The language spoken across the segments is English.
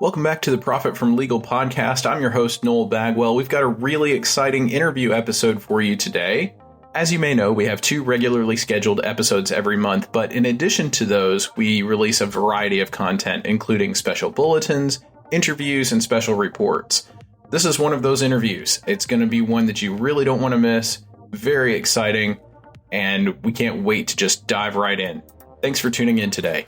Welcome back to the Profit from Legal podcast. I'm your host, Noel Bagwell. We've got a really exciting interview episode for you today. As you may know, we have 2 regularly scheduled episodes every month, but in addition to those, we release a variety of content, including special bulletins, interviews, and special reports. This is one of those interviews. It's going to be one that you really don't want to miss. Very exciting, and we can't wait to just dive right in. Thanks for tuning in today.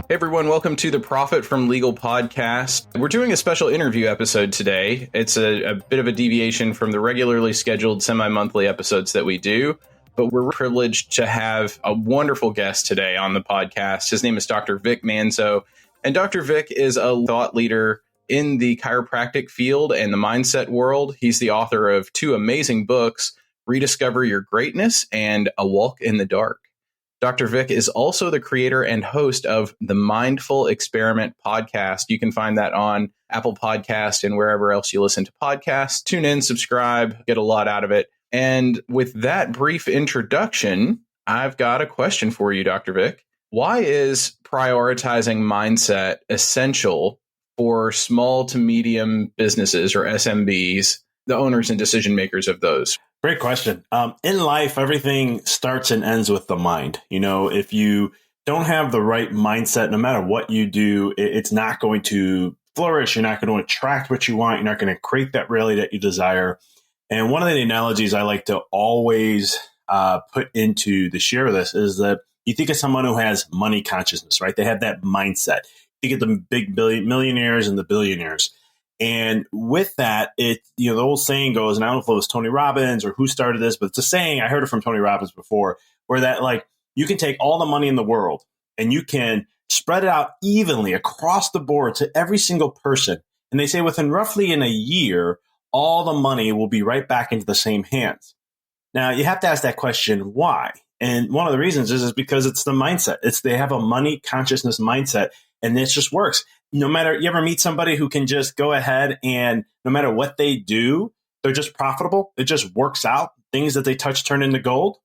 Hey everyone, welcome to the Profit from Legal podcast. We're doing a special interview episode today. It's a bit of a deviation from the regularly scheduled semi-monthly episodes that we do, but we're privileged to have a wonderful guest today on the podcast. His name is Dr. Vic Manzo, and Dr. Vic is a thought leader in the chiropractic field and the mindset world. He's the author of 2 amazing books, Rediscover Your Greatness and A Walk in the Dark. Dr. Vic is also the creator and host of the Mindful Experiment podcast. You can find that on Apple Podcast and wherever else you listen to podcasts. Tune in, subscribe, get a lot out of it. And with that brief introduction, I've got a question for you, Dr. Vic. Why is prioritizing mindset essential for small to medium businesses or SMBs, the owners and decision makers of those? Great question. In life, everything starts and ends with the mind. You know, if you don't have the right mindset, no matter what you do, it's not going to flourish. You're not going to attract what you want. You're not going to create that reality that you desire. And one of the analogies I like to always put into the share of this is that you think of someone who has money consciousness, right? They have that mindset. Think of the big millionaires and the billionaires. And with that, the old saying goes, and I don't know if it was Tony Robbins or who started this, but it's a saying, I heard it from Tony Robbins before, where that like you can take all the money in the world and you can spread it out evenly across the board to every single person. And they say within roughly in a year, all the money will be right back into the same hands. Now, you have to ask that question, why? And one of the reasons is because it's the mindset. They have a money consciousness mindset, and it just works. No matter, you ever meet somebody who can just go ahead and no matter what they do, they're just profitable. It just works out. Things that they touch turn into gold.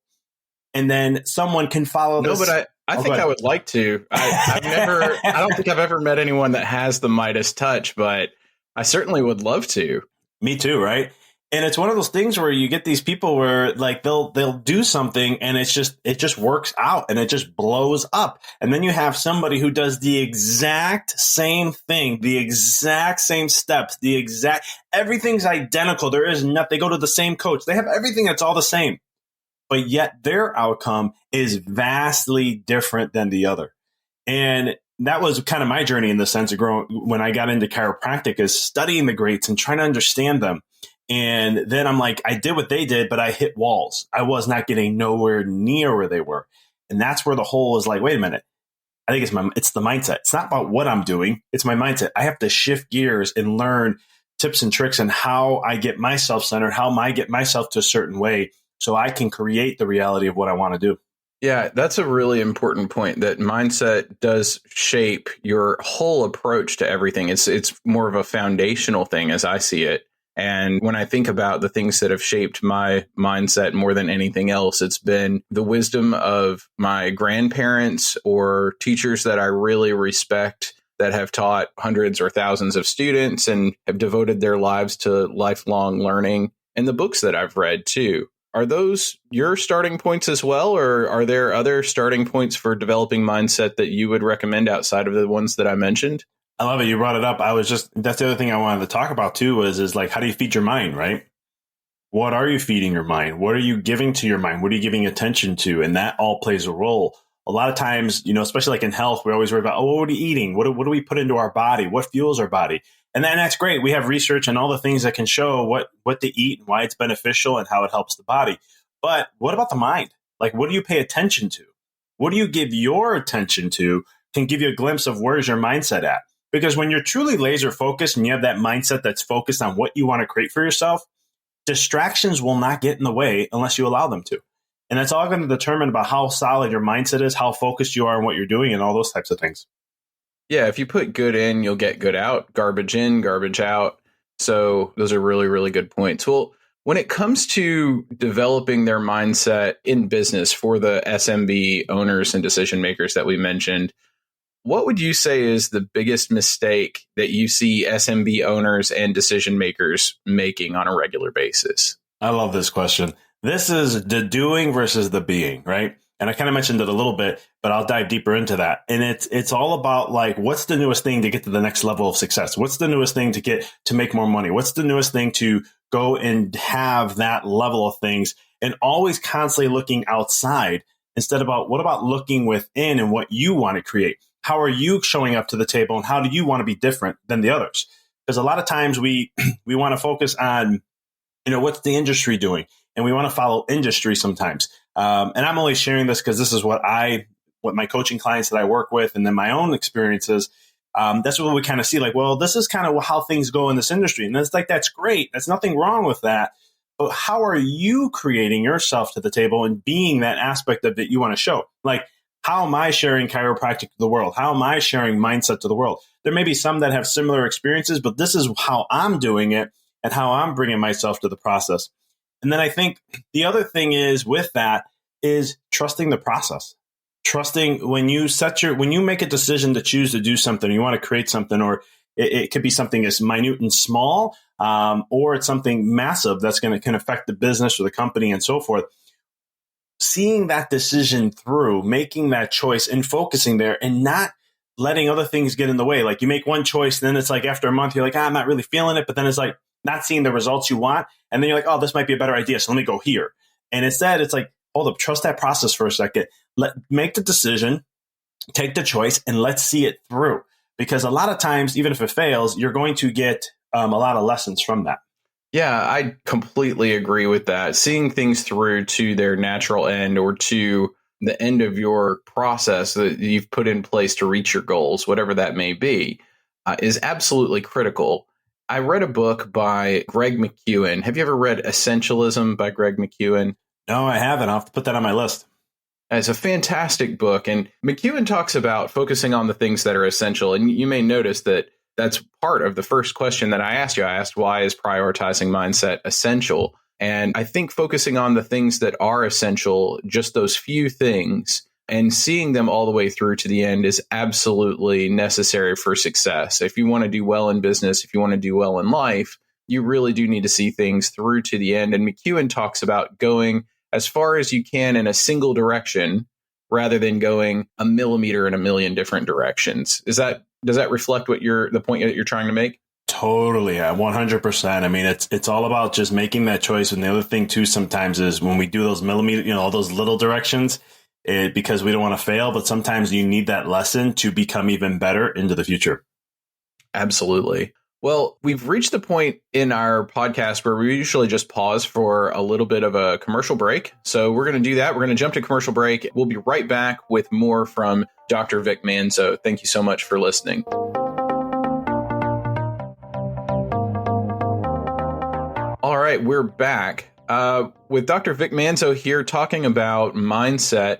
And then someone can follow this. No, but I think I would like to. I don't think I've ever met anyone that has the Midas touch, but I certainly would love to. Me too, right? And it's one of those things where you get these people where like they'll do something and it just works out and it just blows up. And then you have somebody who does the exact same thing, the exact same steps, everything's identical. There is nothing. They go to the same coach. They have everything that's all the same. But yet their outcome is vastly different than the other. And that was kind of my journey in the sense of growing when I got into chiropractic, is studying the greats and trying to understand them. And then I'm like, I did what they did, but I hit walls. I was not getting nowhere near where they were. And that's where the whole is like, wait a minute. I think it's the mindset. It's not about what I'm doing. It's my mindset. I have to shift gears and learn tips and tricks and how I get myself centered, how I get myself to a certain way so I can create the reality of what I want to do. Yeah, that's a really important point, that mindset does shape your whole approach to everything. It's more of a foundational thing as I see it. And when I think about the things that have shaped my mindset more than anything else, it's been the wisdom of my grandparents or teachers that I really respect that have taught hundreds or thousands of students and have devoted their lives to lifelong learning, and the books that I've read too. Are those your starting points as well, or are there other starting points for developing mindset that you would recommend outside of the ones that I mentioned? I love it. You brought it up. That's the other thing I wanted to talk about too, is like, how do you feed your mind, right? What are you feeding your mind? What are you giving to your mind? What are you giving attention to? And that all plays a role. A lot of times, especially like in health, we always worry about, what are we eating? What do we put into our body? What fuels our body? And then that's great. We have research and all the things that can show what to eat and why it's beneficial and how it helps the body. But what about the mind? Like, what do you pay attention to? What do you give your attention to can give you a glimpse of where's your mindset at? Because when you're truly laser focused and you have that mindset that's focused on what you want to create for yourself, distractions will not get in the way unless you allow them to. And that's all going to determine about how solid your mindset is, how focused you are on what you're doing, and all those types of things. Yeah, if you put good in, you'll get good out. Garbage in, garbage out. So those are really, really good points. Well, when it comes to developing their mindset in business for the SMB owners and decision makers that we mentioned, what would you say is the biggest mistake that you see SMB owners and decision makers making on a regular basis? I love this question. This is the doing versus the being, right? And I kind of mentioned it a little bit, but I'll dive deeper into that. And it's all about like, what's the newest thing to get to the next level of success? What's the newest thing to get to make more money? What's the newest thing to go and have that level of things? And always constantly looking outside instead about what about looking within and what you want to create? How are you showing up to the table and how do you want to be different than the others? Because a lot of times we want to focus on, what's the industry doing? And we want to follow industry sometimes. And I'm only sharing this because this is what my coaching clients that I work with and then my own experiences. That's what we kind of see like, well, this is kind of how things go in this industry. And it's like, that's great. There's nothing wrong with that. But how are you creating yourself to the table and being that aspect of that you want to show? Like, how am I sharing chiropractic to the world? How am I sharing mindset to the world? There may be some that have similar experiences, but this is how I'm doing it and how I'm bringing myself to the process. And then I think the other thing is with that is trusting the process. Trusting when you make a decision to choose to do something, you want to create something, or it could be something as minute and small, or it's something massive that's can affect the business or the company and so forth. Seeing that decision through, making that choice and focusing there and not letting other things get in the way. Like you make one choice, and then it's like after a month, you're like, I'm not really feeling it. But then it's like not seeing the results you want. And then you're like, oh, this might be a better idea. So let me go here. And instead, it's like, hold up, trust that process for a second. Make the decision, take the choice, and let's see it through. Because a lot of times, even if it fails, you're going to get a lot of lessons from that. Yeah, I completely agree with that. Seeing things through to their natural end or to the end of your process that you've put in place to reach your goals, whatever that may be, is absolutely critical. I read a book by Greg McKeown. Have you ever read Essentialism by Greg McKeown? No, I haven't. I'll have to put that on my list. It's a fantastic book. And McKeown talks about focusing on the things that are essential. And you may notice that that's part of the first question that I asked you. I asked, why is prioritizing mindset essential? And I think focusing on the things that are essential, just those few things, and seeing them all the way through to the end is absolutely necessary for success. If you want to do well in business, if you want to do well in life, you really do need to see things through to the end. And McKeown talks about going as far as you can in a single direction rather than going a millimeter in a million different directions. Does that reflect what the point that you're trying to make? Totally. 100%. I mean, it's all about just making that choice. And the other thing too, sometimes is when we do those millimeter, all those little directions, because we don't want to fail, but sometimes you need that lesson to become even better into the future. Absolutely. Well, we've reached the point in our podcast where we usually just pause for a little bit of a commercial break. So we're going to do that. We're going to jump to commercial break. We'll be right back with more from Dr. Vic Manzo. Thank you so much for listening. All right, we're back with Dr. Vic Manzo here talking about mindset.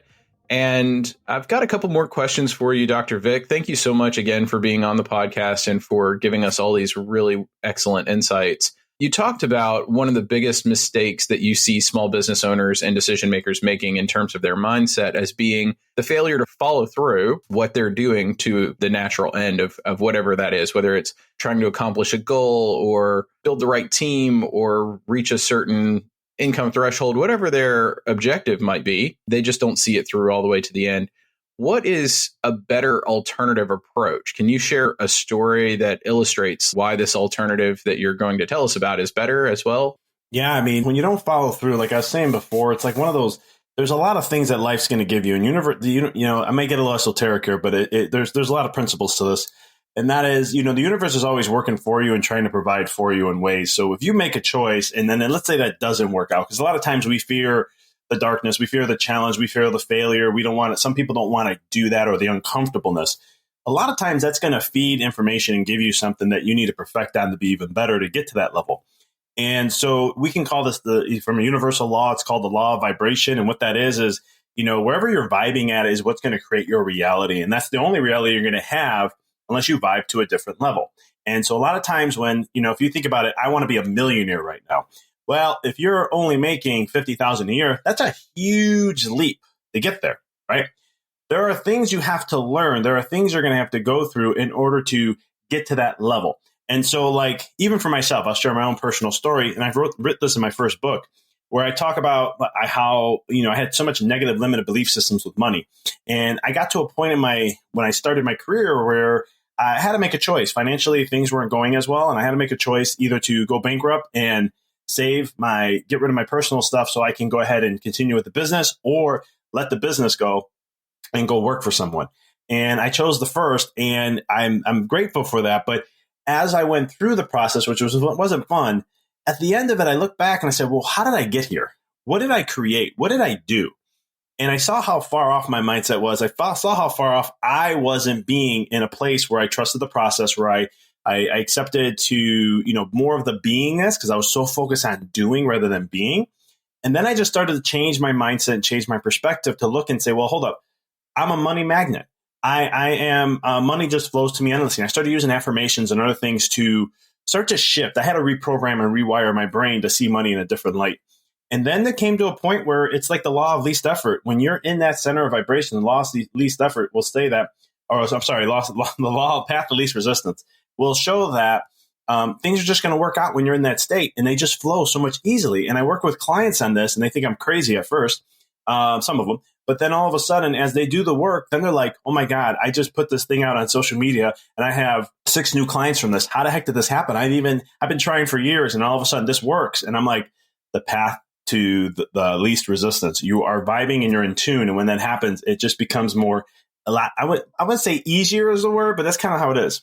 And I've got a couple more questions for you, Dr. Vic. Thank you so much again for being on the podcast and for giving us all these really excellent insights. You talked about one of the biggest mistakes that you see small business owners and decision makers making in terms of their mindset as being the failure to follow through what they're doing to the natural end of whatever that is, whether it's trying to accomplish a goal or build the right team or reach a certain income threshold, whatever their objective might be. They just don't see it through all the way to the end. What is a better alternative approach? Can you share a story that illustrates why this alternative that you're going to tell us about is better as well? Yeah, I mean, when you don't follow through, like I was saying before, it's like one of those, there's a lot of things that life's going to give you. And I may get a little esoteric here, but there's a lot of principles to this. And that is, the universe is always working for you and trying to provide for you in ways. So if you make a choice and then let's say that doesn't work out, because a lot of times we fear the darkness, we fear the challenge, we fear the failure. We don't want it. Some people don't want to do that or the uncomfortableness. A lot of times that's going to feed information and give you something that you need to perfect on to be even better to get to that level. And so we can call this from a universal law, it's called the law of vibration. And what that is, wherever you're vibing at is what's going to create your reality. And that's the only reality you're going to have unless you vibe to a different level. And so a lot of times when, if you think about it, I want to be a millionaire right now. Well, if you're only making 50,000 a year, that's a huge leap to get there, right? There are things you have to learn. There are things you're going to have to go through in order to get to that level. And so like, even for myself, I'll share my own personal story. And I've written this in my first book where I talk about how, I had so much negative limited belief systems with money. And I got to a point when I started my career where I had to make a choice. Financially, things weren't going as well. And I had to make a choice either to go bankrupt and get rid of my personal stuff so I can go ahead and continue with the business, or let the business go and go work for someone. And I chose the first, and I'm grateful for that. But as I went through the process, which wasn't fun, at the end of it, I looked back and I said, well, how did I get here? What did I create? What did I do? And I saw how far off my mindset was. I saw how far off I wasn't being in a place where I trusted the process, where I accepted to, more of the beingness, because I was so focused on doing rather than being. And then I just started to change my mindset and change my perspective to look and say, well, hold up. I'm a money magnet. I am, money just flows to me endlessly. I started using affirmations and other things to start to shift. I had to reprogram and rewire my brain to see money in a different light. And then it came to a point where it's like the law of least effort. When you're in that center of vibration, the law of least effort will say that, the law of path of least resistance will show that things are just going to work out when you're in that state, and they just flow so much easily. And I work with clients on this, and they think I'm crazy at first, some of them. But then all of a sudden, as they do the work, then they're like, oh my God, I just put this thing out on social media and I have 6 new clients from this. How the heck did this happen? I've been trying for years, and all of a sudden this works. And I'm like, the path to the least resistance. You are vibing and you're in tune. And when that happens, it just becomes a lot. I would say easier is the word, but that's kind of how it is.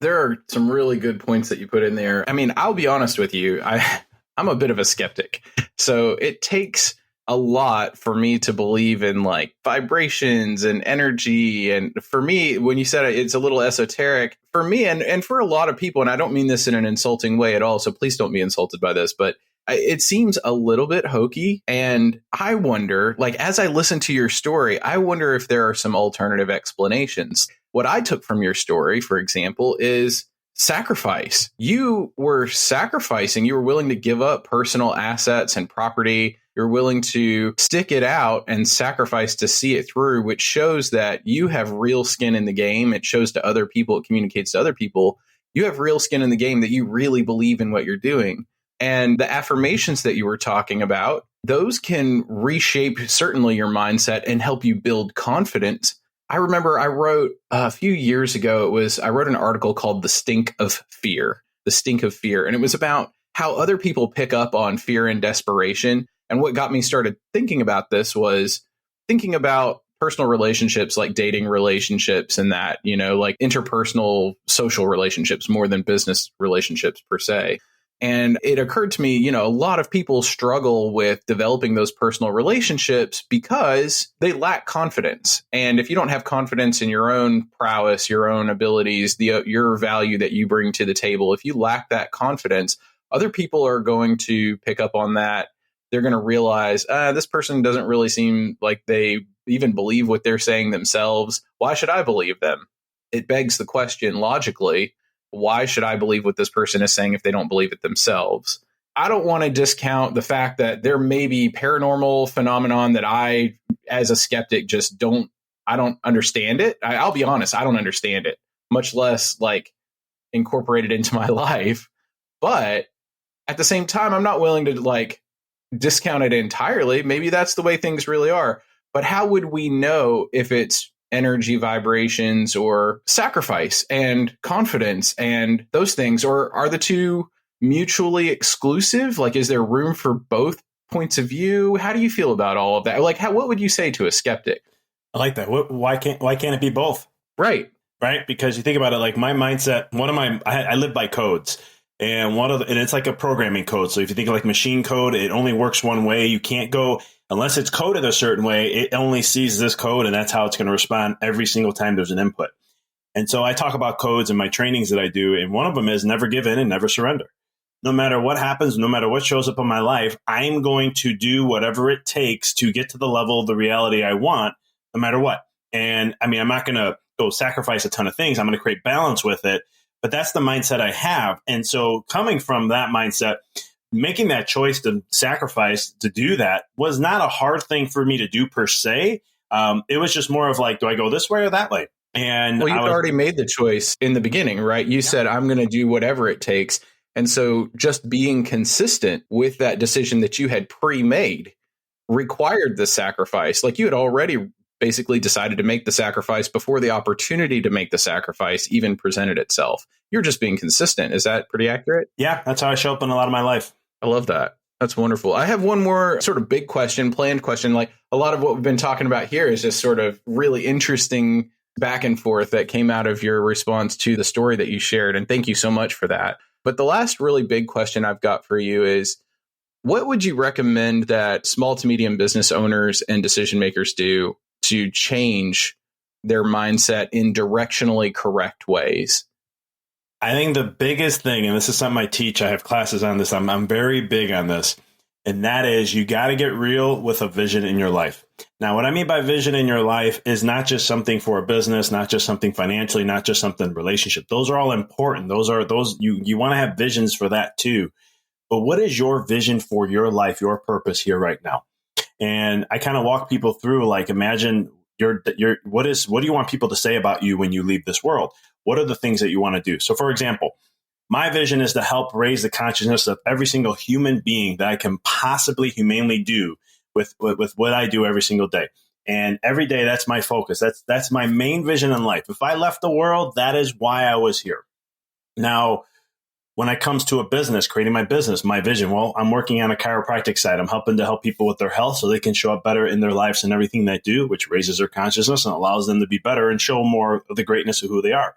There are some really good points that you put in there. I mean, I'll be honest with you. I'm a bit of a skeptic. So it takes a lot for me to believe in like vibrations and energy. And for me, when you said it's a little esoteric for me and for a lot of people, and I don't mean this in an insulting way at all, so please don't be insulted by this, but it seems a little bit hokey. And I wonder, like, as I listen to your story, I wonder if there are some alternative explanations. What I took from your story, for example, is sacrifice. You were sacrificing. You were willing to give up personal assets and property. You're willing to stick it out and sacrifice to see it through, which shows that you have real skin in the game. It shows to other people, it communicates to other people. You have real skin in the game, that you really believe in what you're doing. And the affirmations that you were talking about, those can reshape certainly your mindset and help you build confidence. I remember I wrote a few years ago, I wrote an article called The Stink of Fear. And it was about how other people pick up on fear and desperation. And what got me started thinking about this was thinking about personal relationships, like dating relationships and that, like interpersonal social relationships more than business relationships per se. And it occurred to me, a lot of people struggle with developing those personal relationships because they lack confidence. And if you don't have confidence in your own prowess, your own abilities, your value that you bring to the table, if you lack that confidence, other people are going to pick up on that. They're going to realize, this person doesn't really seem like they even believe what they're saying themselves. Why should I believe them? It begs the question logically, why should I believe what this person is saying if they don't believe it themselves? I don't want to discount the fact that there may be paranormal phenomenon that I, as a skeptic, I don't understand it. I'll be honest, I don't understand it, much less like incorporate it into my life. But at the same time, I'm not willing to like discount it entirely. Maybe that's the way things really are. But how would we know if it's energy vibrations or sacrifice and confidence and those things, or are the two mutually exclusive? Like, is there room for both points of view? How do you feel about all of that? Like, what would you say to a skeptic? I like that. Why can't it be both? Right. Because you think about it, like my mindset, I live by codes, and and it's like a programming code. So if you think of like machine code, it only works one way. You can't go unless it's coded a certain way. It only sees this code, and that's how it's going to respond every single time there's an input. And so I talk about codes in my trainings that I do, and one of them is never give in and never surrender. No matter what happens, no matter what shows up in my life, I'm going to do whatever it takes to get to the level of the reality I want, no matter what. And I mean, I'm not going to go sacrifice a ton of things. I'm going to create balance with it. but that's the mindset I have. And so coming from that mindset, making that choice to sacrifice to do that was not a hard thing for me to do per se. It was just more of like, do I go this way or that way? And well, you'd already made the choice in the beginning, right? You said, I'm going to do whatever it takes. And so just being consistent with that decision that you had pre-made required the sacrifice. Like you had already basically decided to make the sacrifice before the opportunity to make the sacrifice even presented itself. You're just being consistent. Is that pretty accurate? Yeah, that's how I show up in a lot of my life. I love that. That's wonderful. I have one more sort of big question, planned question. Like a lot of what we've been talking about here is just sort of really interesting back and forth that came out of your response to the story that you shared. And thank you so much for that. But the last really big question I've got for you is, what would you recommend that small to medium business owners and decision makers do to change their mindset in directionally correct ways? I think the biggest thing, and this is something I teach, I have classes on this, I'm very big on this, and that is you got to get real with a vision in your life. Now, what I mean by vision in your life is not just something for a business, not just something financially, not just something relationship. Those are all important. You want to have visions for that too. But what is your vision for your life, your purpose here right now? And I kind of walk people through, like, imagine what do you want people to say about you when you leave this world? What are the things that you want to do? So, for example, my vision is to help raise the consciousness of every single human being that I can possibly humanely do with what I do every single day. And every day, that's my focus. That's my main vision in life. If I left the world, that is why I was here. Now, when it comes to a business, creating my business, my vision, well, I'm working on a chiropractic side. I'm helping to help people with their health so they can show up better in their lives and everything they do, which raises their consciousness and allows them to be better and show more of the greatness of who they are.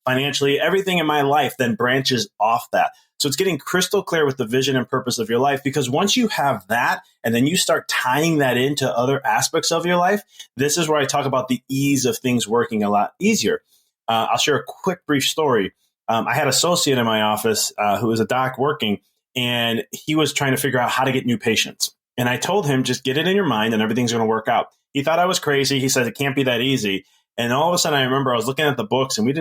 Financially, everything in my life then branches off that. So it's getting crystal clear with the vision and purpose of your life, because once you have that and then you start tying that into other aspects of your life, this is where I talk about the ease of things working a lot easier. I'll share a quick, brief story. I had an associate in my office who was a doc working, and he was trying to figure out how to get new patients. And I told him, just get it in your mind and everything's going to work out. He thought I was crazy. He said, it can't be that easy. And all of a sudden, I remember I was looking at the books, and we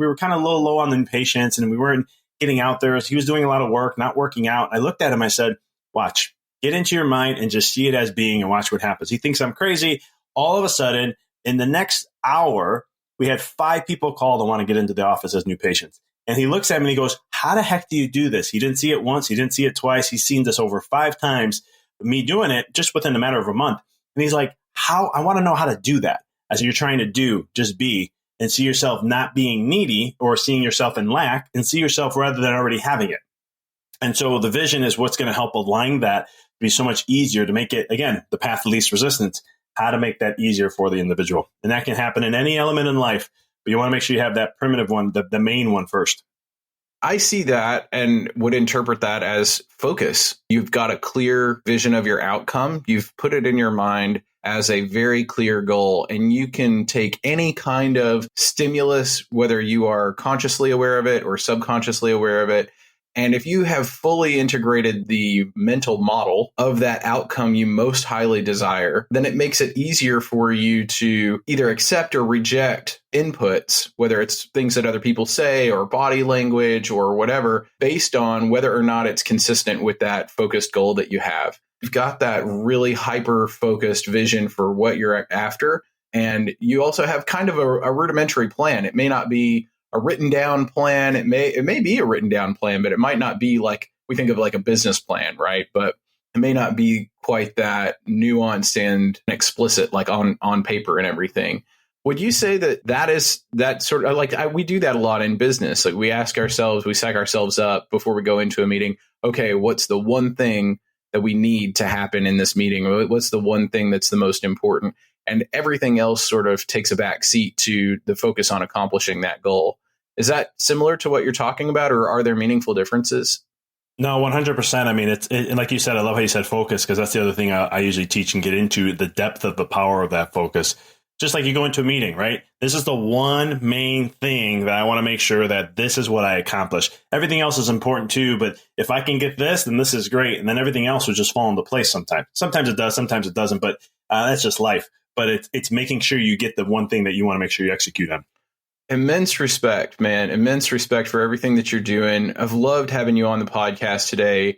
were kind of a little low on the new patients, and we weren't getting out there. He was doing a lot of work, not working out. I looked at him. I said, watch, get into your mind and just see it as being and watch what happens. He thinks I'm crazy. All of a sudden, in the next hour, we had 5 people call to want to get into the office as new patients. And he looks at me and he goes, how the heck do you do this? He didn't see it once. He didn't see it twice. He's seen this over 5 times, me doing it just within a matter of a month. And he's like, I want to know how to do that. As you're trying to do, just be, and see yourself not being needy or seeing yourself in lack, and see yourself rather than already having it. And so the vision is what's going to help align that to be so much easier to make it, again, the path of least resistance, how to make that easier for the individual. And that can happen in any element in life. But you want to make sure you have that primitive one, the main one first. I see that and would interpret that as focus. You've got a clear vision of your outcome. You've put it in your mind as a very clear goal, and you can take any kind of stimulus, whether you are consciously aware of it or subconsciously aware of it. And if you have fully integrated the mental model of that outcome you most highly desire, then it makes it easier for you to either accept or reject inputs, whether it's things that other people say or body language or whatever, based on whether or not it's consistent with that focused goal that you have. You've got that really hyper-focused vision for what you're after. And you also have kind of a rudimentary plan. It may not be a written down plan. It may be a written down plan, but it might not be like we think of like a business plan, right? But it may not be quite that nuanced and explicit, like on paper and everything. Would you say that is that sort of like we do that a lot in business? Like we ask ourselves, we psych ourselves up before we go into a meeting. Okay, what's the one thing that we need to happen in this meeting? What's the one thing that's the most important? And everything else sort of takes a back seat to the focus on accomplishing that goal. Is that similar to what you're talking about, or are there meaningful differences? No, 100%. I mean, and like you said, I love how you said focus, because that's the other thing I usually teach and get into, the depth of the power of that focus. Just like you go into a meeting, right? This is the one main thing that I want to make sure that this is what I accomplish. Everything else is important too, but if I can get this, then this is great. And then everything else will just fall into place sometimes. Sometimes it does, sometimes it doesn't, but that's just life. But it's making sure you get the one thing that you want to make sure you execute on. Immense respect, man. Immense respect for everything that you're doing. I've loved having you on the podcast today.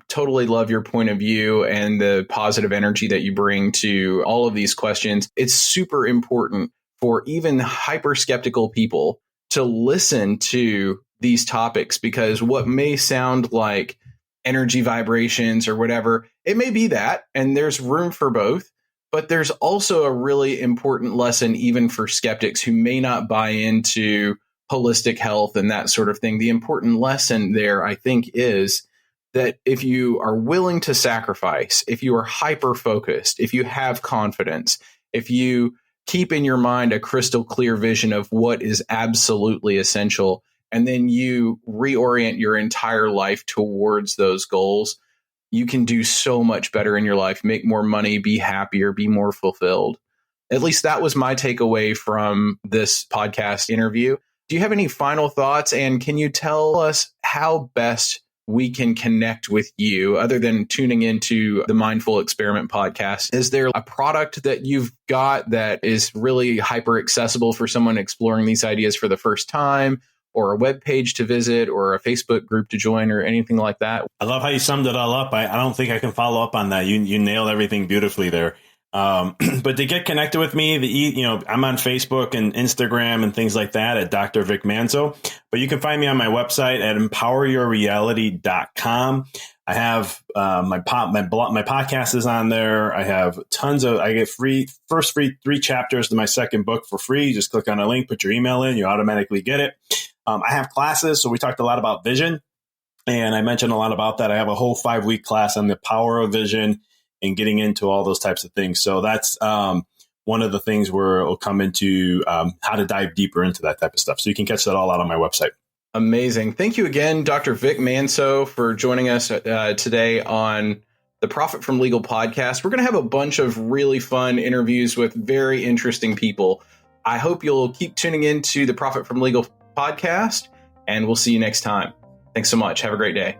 Totally love your point of view and the positive energy that you bring to all of these questions. It's super important for even hyper skeptical people to listen to these topics, because what may sound like energy vibrations or whatever, it may be that, and there's room for both. But there's also a really important lesson, even for skeptics who may not buy into holistic health and that sort of thing. The important lesson there, I think, is that if you are willing to sacrifice, if you are hyper focused, if you have confidence, if you keep in your mind a crystal clear vision of what is absolutely essential, and then you reorient your entire life towards those goals, you can do so much better in your life, make more money, be happier, be more fulfilled. At least that was my takeaway from this podcast interview. Do you have any final thoughts? And can you tell us how best we can connect with you other than tuning into the Mindful Experiment podcast? Is there a product that you've got that is really hyper accessible for someone exploring these ideas for the first time, or a web page to visit, or a Facebook group to join, or anything like that? I love how you summed it all up. I don't think I can follow up on that. You nailed everything beautifully there. But to get connected with me, I'm on Facebook and Instagram and things like that at Dr. Vic Manzo. But you can find me on my website at empoweryourreality.com. I have my podcast is on there. I have I get free 3 chapters to my second book for free. Just click on a link, put your email in, you automatically get it. I have classes. So we talked a lot about vision, and I mentioned a lot about that. I have a whole 5-week class on the power of vision and getting into all those types of things. So that's one of the things where it'll come into how to dive deeper into that type of stuff. So you can catch that all out on my website. Amazing. Thank you again, Dr. Vic Manzo, for joining us today on the Profit from Legal podcast. We're going to have a bunch of really fun interviews with very interesting people. I hope you'll keep tuning into the Profit from Legal podcast, and we'll see you next time. Thanks so much. Have a great day.